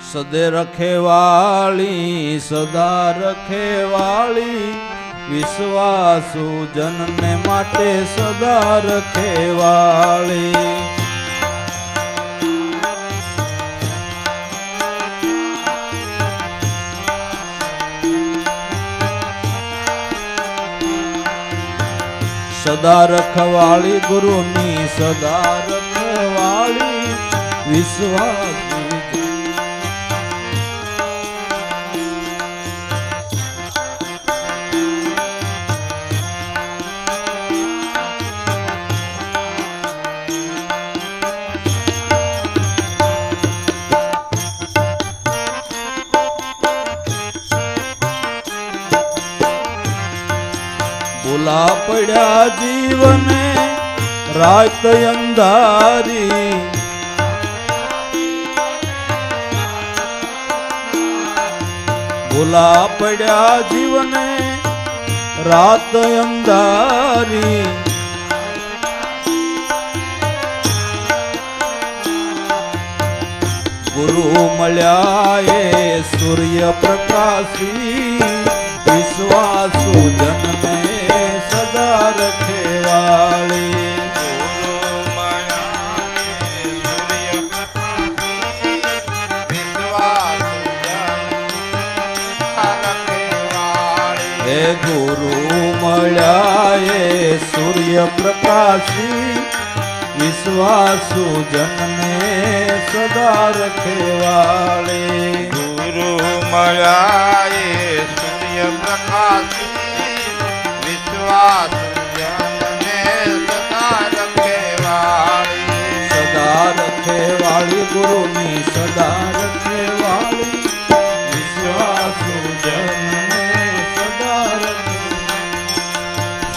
સદે રખેવાળી સદા રખેવાળી વિશ્વાસુ જનને માટે સદા રખેવાળી સદા રખવાળી ગુરુની સદા રખવાળી વિશ્વાસ ભૂલા પડ્યા જીવને રાત અંધારી ભૂલા પડ્યા જીવને રાત અંધારી ગુરુ મળ્યા એ સૂર્ય પ્રકાશી વિશ્વાસુ જનને સદા રખેવાળી હે ગુરુ મળ્યા એ સૂર્ય પ્રકાશી વિશ્વાસુ જનને સદા રખેવાળી ગુરુ મળ્યા એ સૂર્ય પ્રકાશી વિશ્વાસુ જનને સદા રખેવાળી સદા રખેવાળી ગુરુની સદા રખેવાળી વિશ્વાસુ જનને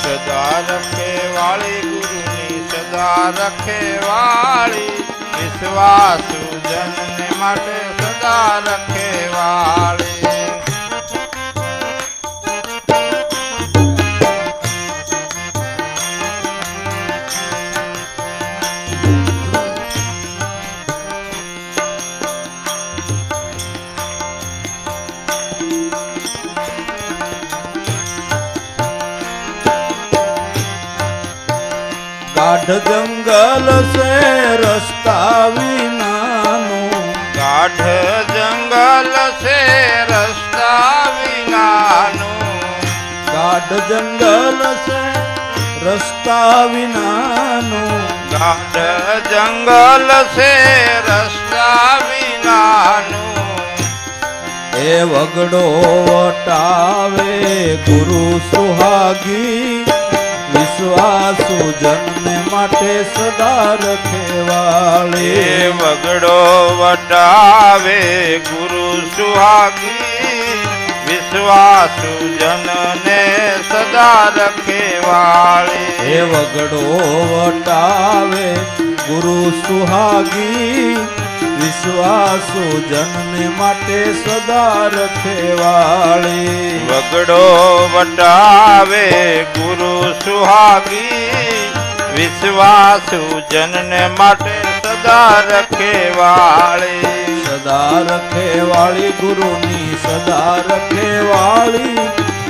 સદા રખેવાળી ગુરુની સદા રખેવાળી વિશ્વાસુ જનને માટે સદા રખેવાળી गाढ़ जंगल से रास्ता विनानो गाढ़ जंगल से रास्ता विनानो गाढ़ जंगल से रास्ता विनानो गाढ़ जंगल से रास्ता विनानो ए वगड़ो वटावे गुरु सुहागी विश्वासु जन माटे सदा रखेवाળી વગડો વટાવે ગુરુ સુહાગી વિશ્વાસુ જનને સદા રખેવાળી હે વગડો વટાવે ગુરુ સુહાગી વિશ્વાસુ જનને માટે સદા રખેવાળી વગડો વટાવે ગુરુ સુહાગી વિશ્વાસુ જનને માટે સદા રખેવાળી સદા રખેવાળી ગુરુની સદા રખેવાળી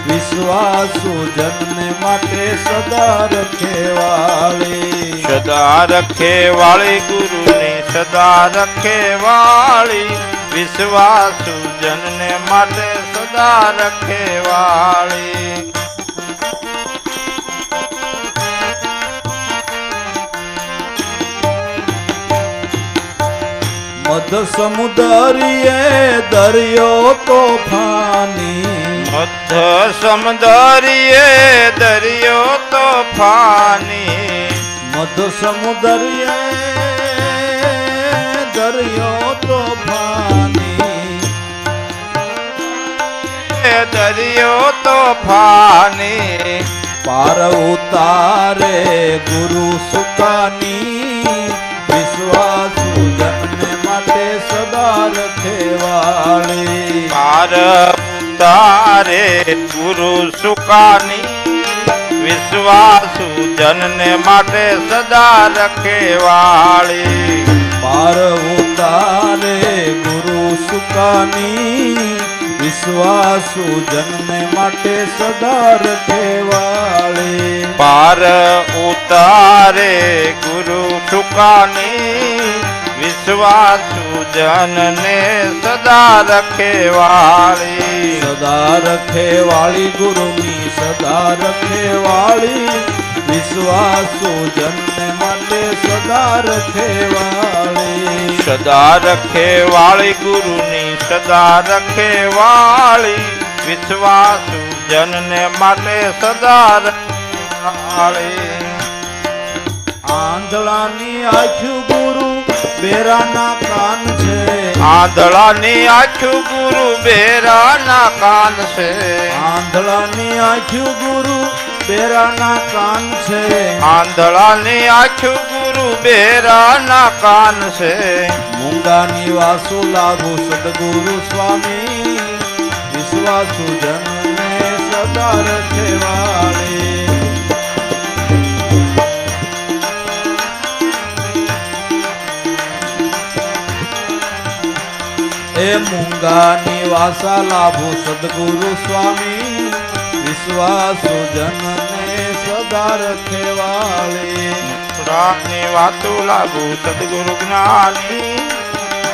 વિશ્વાસુ જનને માટે સદા રખેવાળી સદા રખેવાળી ગુરુની સદા રખેવાળી વિશ્વાસુ જનને માટે સદા રખેવાળી મધ સમુદરીએ દરિયો તોફાની મધ્ય સમુદરીએ દરિયો તોફાની મધ સમુદરીએ દરિયો તોફાની દરિયો તોફાની પાર ઉતારે ગુરુ સુકાની વિશ્વાસુ જનને માટે સદા રખેવાળી પાર ઉતારે ગુરુ સુકાની વિશ્વાસુ જનને માટે સદા રખેવાળી પાર ઉતારે ગુરુ સુખ સુકાની વિશ્વાસુ જનને માટે સદા રખેવાળી પાર ઉતારે ગુરુ સુકાની વિશ્વાસુ જનને સદા રખેવાળી સદા રખેવાળી ગુરુની સદા રખેવાળી વિશ્વાસુ જનને માટે સદા રખેવાળી સદા રખેવાળી ગુરુની સદા રખેવાળી વિશ્વાસુ જનને માટે સદા રખેવાળી આંધળાની આંખ્યું ગુરુ બેરાના કાન છે આંધળાની આંખ્યું ગુરુ બેરાના કાન છે આંધળાની આંખ્યું ગુરુ બેરાના કાન છે આંધળાની આંખ્યું ગુરુ બેરાના કાન છે મૂંગાની વાસો લાગુ સદગુરુ સ્વામી વિશ્વાસુ જનને સદા રખેવાળી એ મૂંગાની વાસા લાભો સદગુરુ સ્વામી વિશ્વાસુ જનને સદા રખેવાળી ની વાતો લાગુ સદગુરુ જ્ઞાની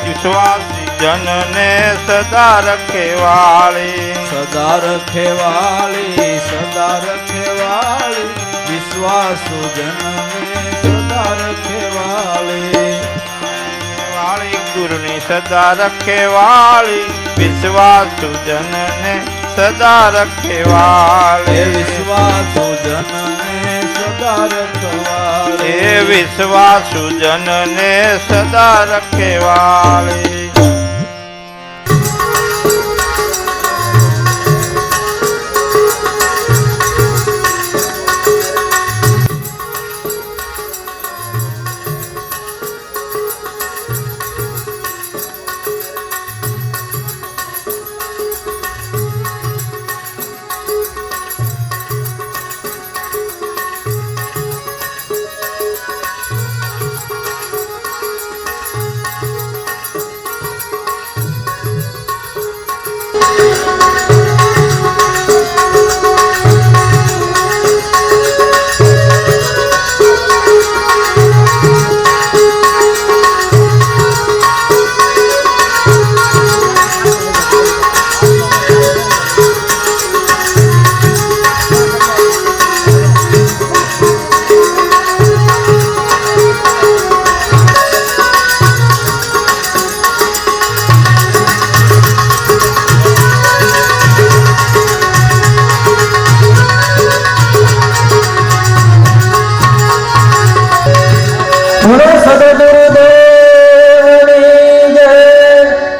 વિશ્વાસી જનને સદા રખેવાળી સદા રખેવાળી સદા રખેવાળી વિશ્વાસુ જનને સદા રખેવાળી વાળી ગુરુની સદા રખેવાળી વિશ્વાસુ જનને સદા રખેવાળી વિશ્વાસુ જનને સદા રખેવાળી એ વિશ્વાસુ જનને સદા રખેવાળી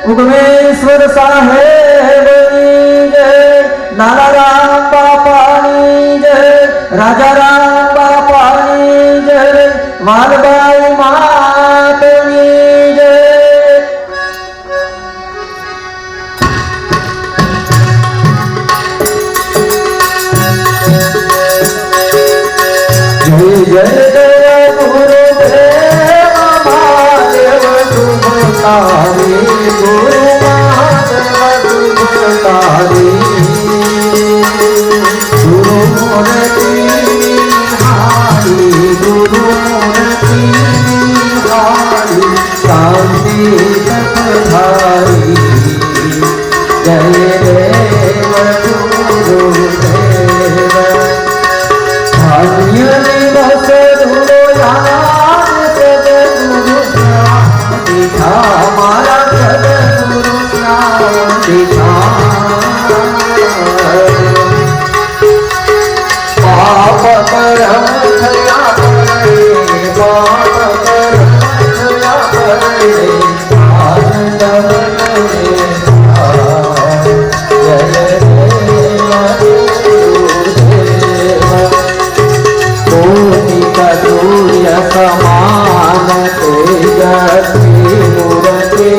ઉગમેશ્વર સાહેબની જય લાલા રામ બાપાની જય રાજા રામ બાપાની જય વાલબાઈ માતની જય જય જય ગુરુદેવ મહાદેવ શુભકારી ગુરુ મહાદેવ શુભકારી ગુરુ મૂર્તિ હારી ગુરુ મૂર્તિ હારી શાંતિ સતધારી જય દેવ ગુરુદેવ ધન્ય દિવસ ધૂળો યાદ સદગુરુ જ્ઞાન દીઠા મારા સદગુરુ જ્ઞાન દીઠા પાપ કરમ થયા કરે પાપ કરમ થયા કરે આનંદ મને જય દેવ कोटि कदूय समान तेजस्वी मूर्ति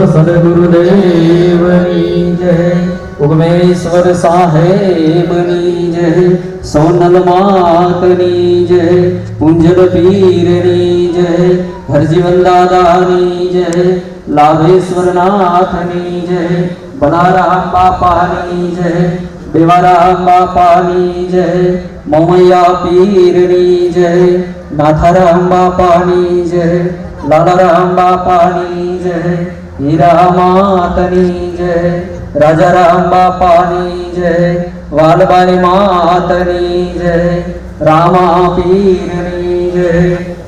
સદગુરુદેવની જય ઉગમેશ્વર સાહેબની જય સોનલ માતની જય પુંજલ પીરની જય હરજીવન દાદાની જય લાભેશ્વર નાથની જય બલારામ બાપાની જય દેવારામ બાપાની જય મોમૈયા પીરની જય નાથારામ બાપાની જય લાલારામ બાપાની જય હીરા માતની જય રાજારામ બાપાની જય વાલબાઈ માતની જય રામા પીરની જય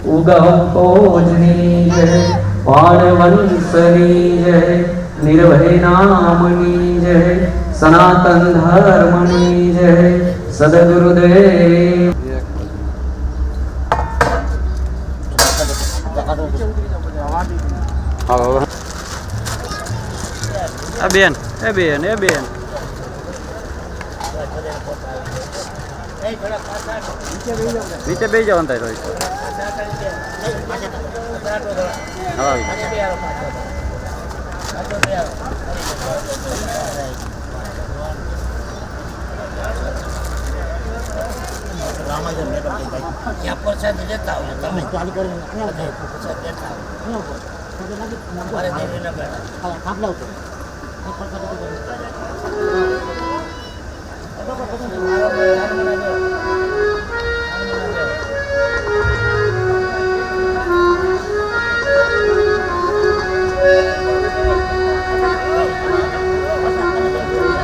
ઉગમ ભોજની જય વાણવંશની જય નિર્ભય નામની જય સનાતન ધર્મની જય સદગુરુદેવ બેન નીચે બેસી જવાનું થાય રોહિત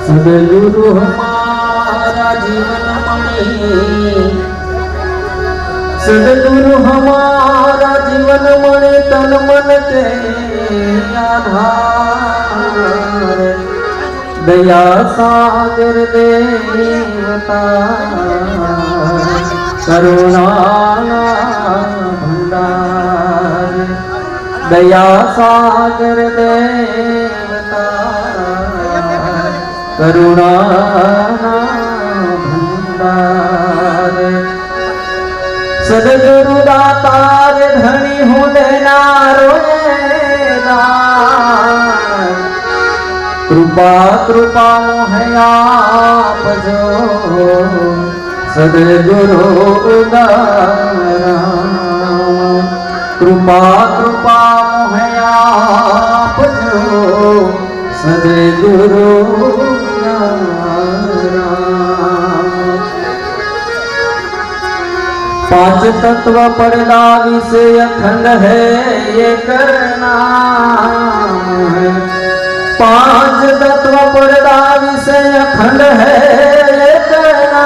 સદગુરુ હમારા જીવન મણી સદગુરુ હમારા જીવન મણે તન મન કે આધાર દયા સાગર દેવતા કરુણા ભંડાર દયા સાગર દેવતા કરુણા ભંડાર સદગુરુ દાતાર ધણી હું દેનારો કૃપા કૃપા મોહે આપજો સદગુરુ ઉદારામ કૃપા કૃપા મોહે આપજો સદગુરુ पांच तत्व पड़दा विषय अखंड है ये करना है पांच तत्व पड़दा विषय अखंड है ये करना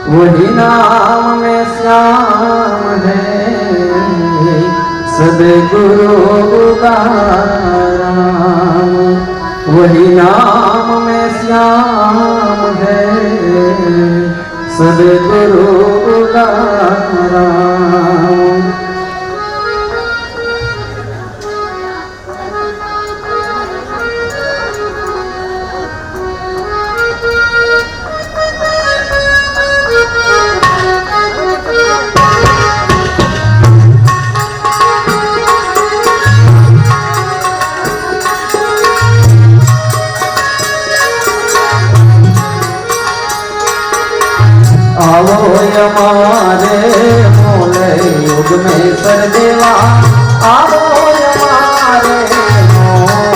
वही नाम में श्याम है सदगुरु राम वही नाम में श्याम है सदगुरु राम आवो हमारे मोले युग में सर देवा आवो हमारे मोले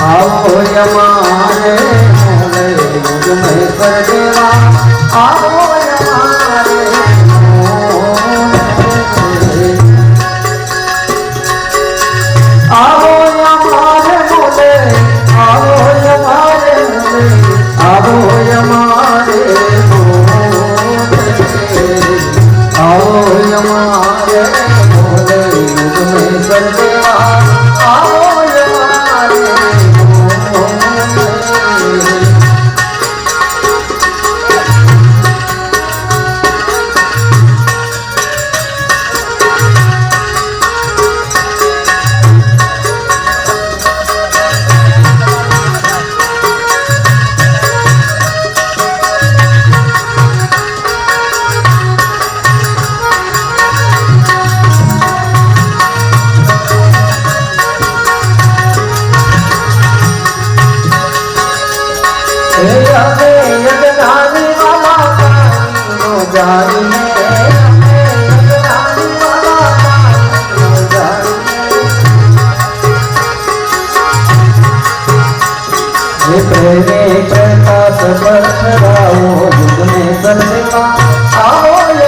आओ हमारे मोले युग में सर देवा आओ हमारे मोले आओ हमारे मोले आओ हमारे मोले आओ हमारे आओ हमारे मोले युग में सर देवा आओ हमारे मोले जाई है रानी वाला पानी जाई है प्रेमे प्रकाश पथराओ युग में सर्वका आओ हमारे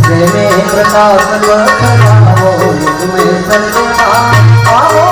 प्रेमे प्रकाश पथराओ युग में सर्वका आओ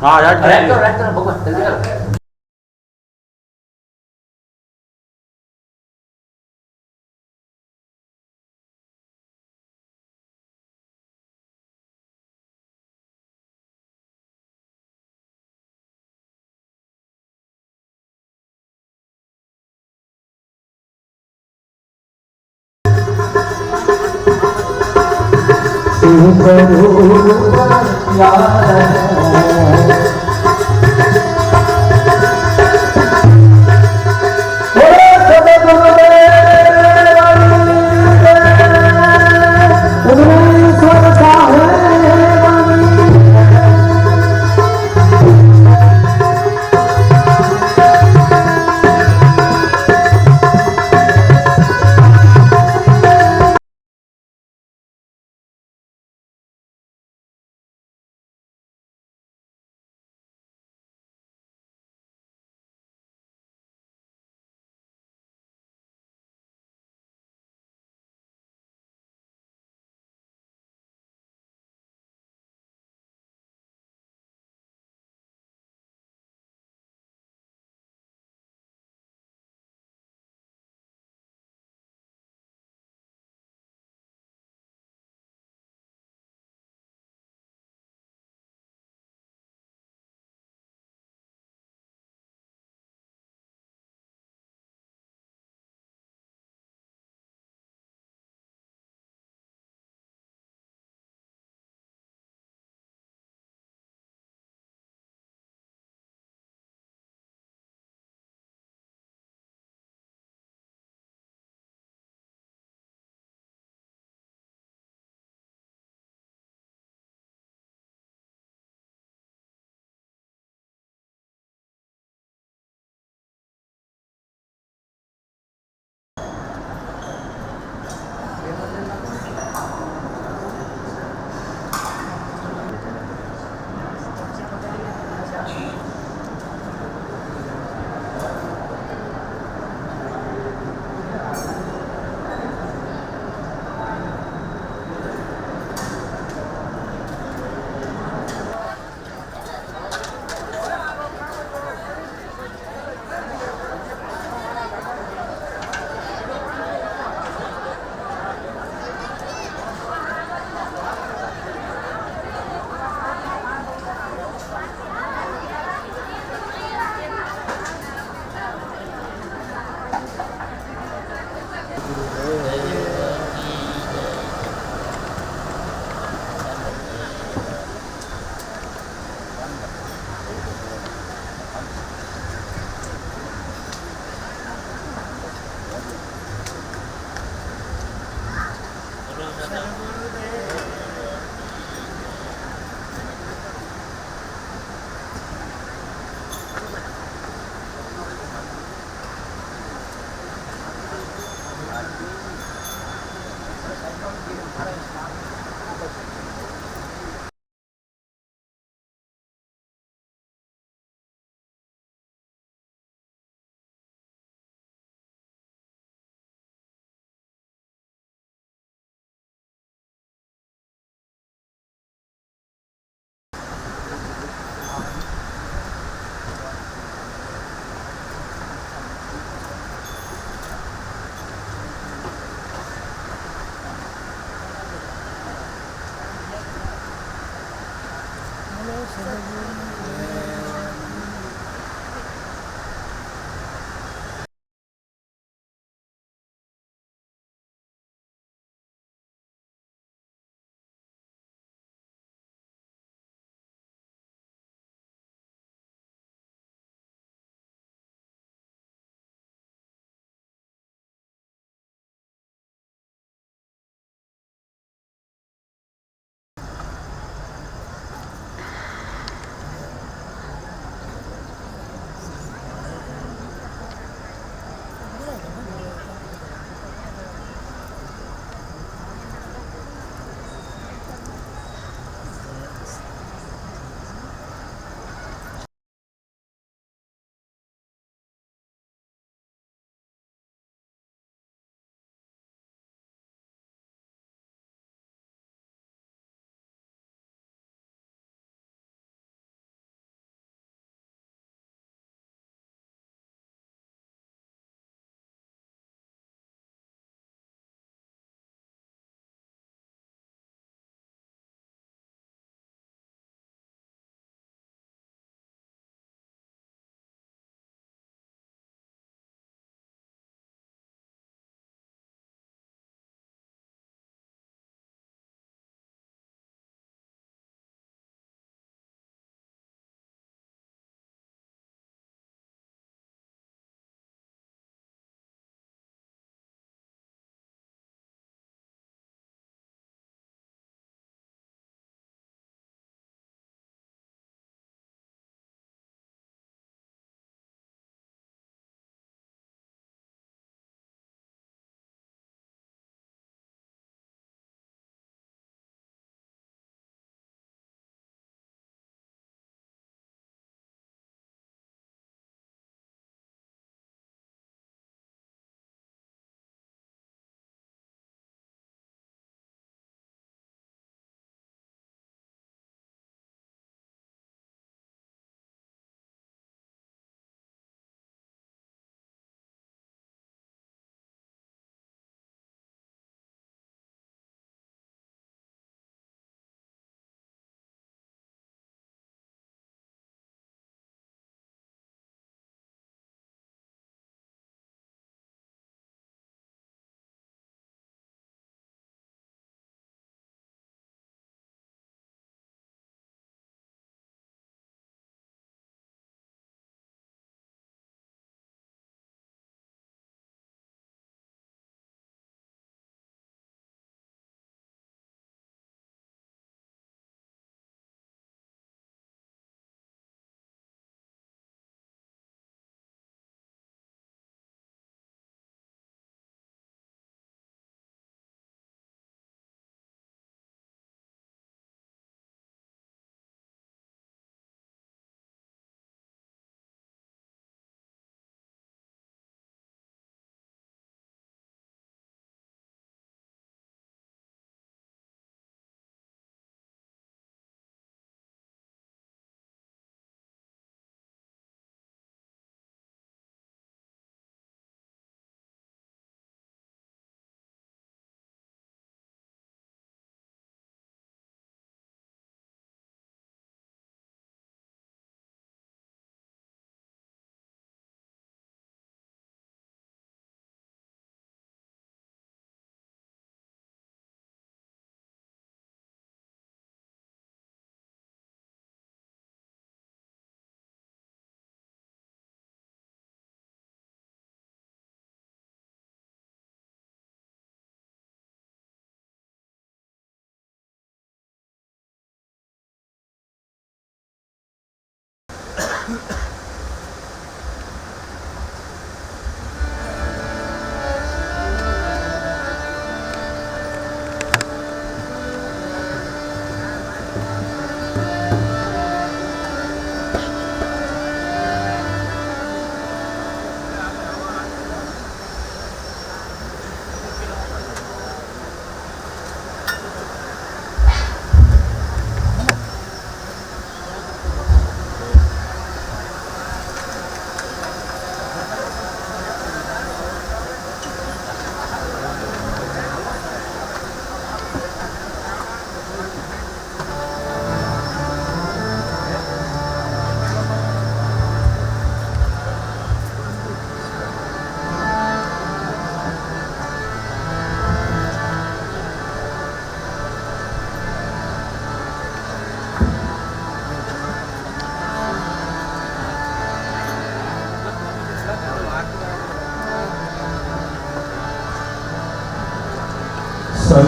हाँ यार भगवान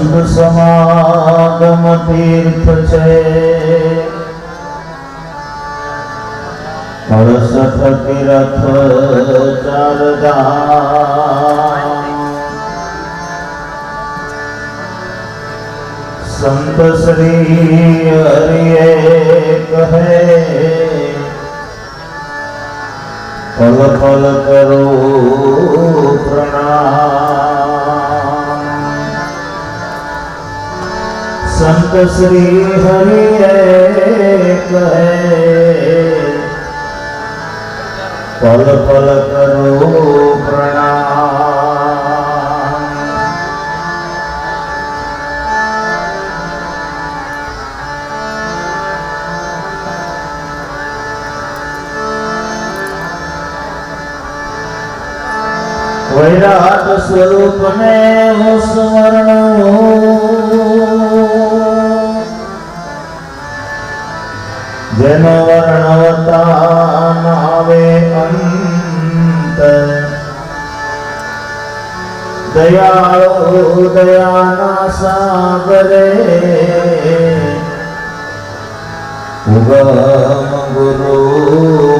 સંત સમાગમ તીર્થ છે, 68 તીર્થ 4 ધામ। સંત શ્રી હરિએ કહે, પલ પલ કરો પ્રણામ। સંત શ્રી હરિએ કહે, પલ પલ કરો પ્રણામ। વૈરાટ સ્વરૂપ ને હું સ્મરણું, જેનો વર્ણવતા નાવે અંત। દયાળુ દયાના સાગરે, ઉગમ ગુરુ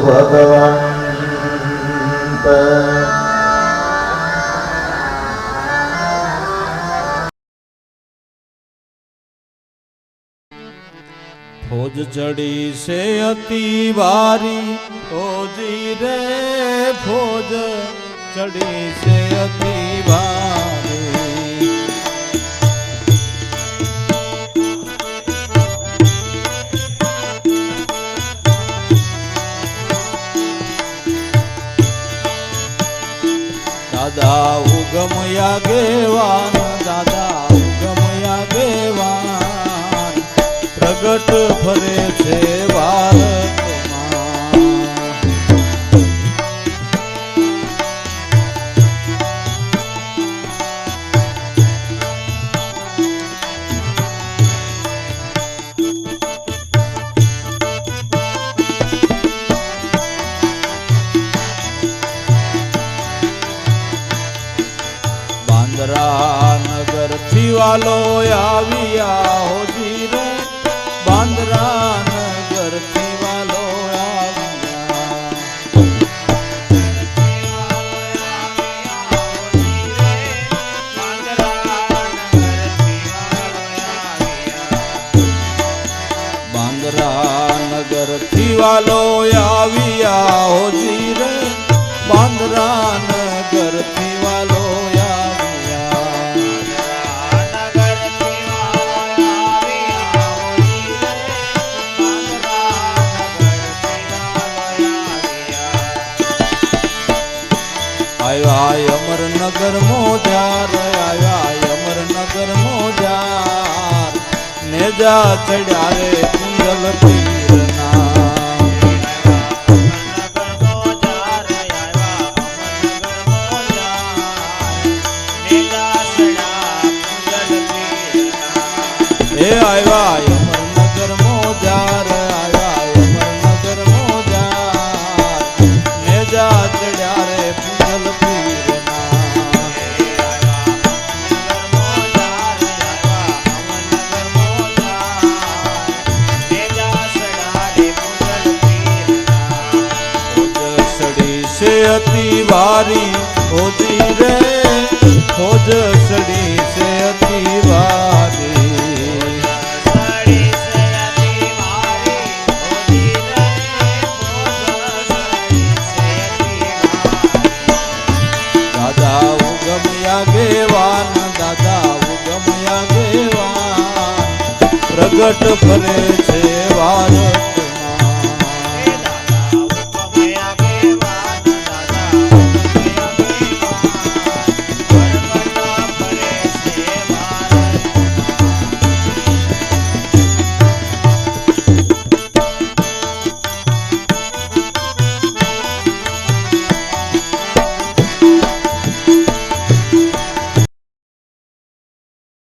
ભગવંત। ફોજ ચડી છે અતિ ભારી, ઓજી રે ફોજ ચડી છે અતિ ભારી। દાદા ઉગમયા ગેવાન, દાદા ઉગમયા ગેવાન, પ્રગટ ફરે છે ભારતમાં। બાંદ્રા નગર થી વાલો આવ્યા, હોજી રે બાંદ્રા નગર થી વાલો આવ્યા। બાંદ્રા નગર થી વાલો આવ્યા, હોજી રે બાંદ્રા નગર થી વાલો આવ્યા। અમરનગર મોજાર આવ્યા, અમરનગર મોજાર, નેજા ચડ્યા રે કુંજલ પીરના। એ આવ્યા અમરનગર મોજાર, આવ્યા અમરનગર મોજાર, નેજા ચડ્યા રે કુંજલ પીરના। છે અતિ ભારી, હોજી રે ફોજ સડી છે અતિ ભારી। દાદા ઉગમયા ગેવાન, દાદા ઉગમયા ગેવાન, પ્રગટ ફરે છે ભારત।